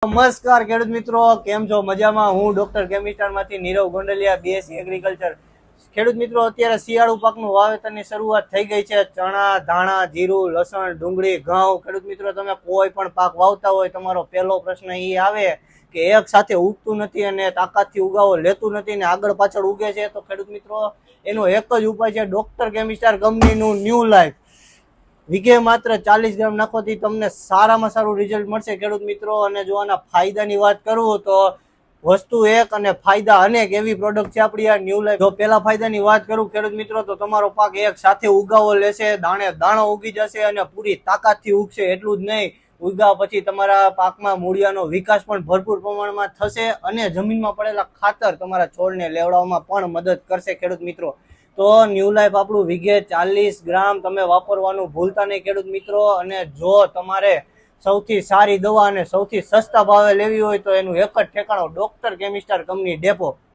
નમસ્કાર ખેડૂત મિત્રો, કેમ છો? મજામાં? હું ડોક્ટર કેમિસ્ટરમાંથી નીરવ ગોંડલિયા, બીએસસી એગ્રીકલ્ચર. ખેડૂત મિત્રો, અત્યારે શિયાળુ પાકનું વાવેતરની શરૂઆત થઈ ગઈ છે. ચણા, ધાણા, જીરું, લસણ, ડુંગળી, ઘઉં. ખેડૂત મિત્રો, તમે કોઈ પણ પાક વાવતા હોય, તમારો પહેલો પ્રશ્ન એ આવે કે એક સાથે ઉગતું નથી અને તાકાતથી ઉગાવો લેતું નથી ને આગળ પાછળ ઉગે છે. તો ખેડૂત મિત્રો, એનો એક જ ઉપાય છે ડોક્ટર કેમિસ્ટર કંપનીનું ન્યૂ લાઈફ. વીઘે માત્ર 40 ગ્રામ નાખવાથી તમને સારામાં સારું રિઝલ્ટ મળશે ખેડૂત મિત્રો. અને જો આના ફાયદાની વાત કરું તો વસ્તુ એક અને ફાયદા અનેક એવી પ્રોડક્ટ છે આપણી આ ન્યૂ લાઈફ. જો પેલા ફાયદાની વાત કરું ખેડૂત મિત્રો, તો તમારો પાક એક સાથે ઉગાવો લેશે, દાણે દાણો ઉગી જશે અને પૂરી તાકાતથી ઉગશે. એટલું જ નહીં, ઉગ્યા પછી તમારા પાકમાં મૂળિયાનો વિકાસ પણ ભરપૂર પ્રમાણમાં થશે અને જમીનમાં પડેલા ખાતર તમારા છોડને લેવડાવવામાં પણ મદદ કરશે ખેડૂત મિત્રો. તો ન્યૂ લાઈફ આપણું વીઘે 40 ગ્રામ તમે વાપરવાનું ભૂલતા નહીં ખેડૂત મિત્રો. અને જો તમારે સૌથી સારી દવા અને સૌથી સસ્તા ભાવે લેવી હોય તો એનું એક જ ઠેકાણું, ડોક્ટર કેમિસ્ટર કંપની ડેપો.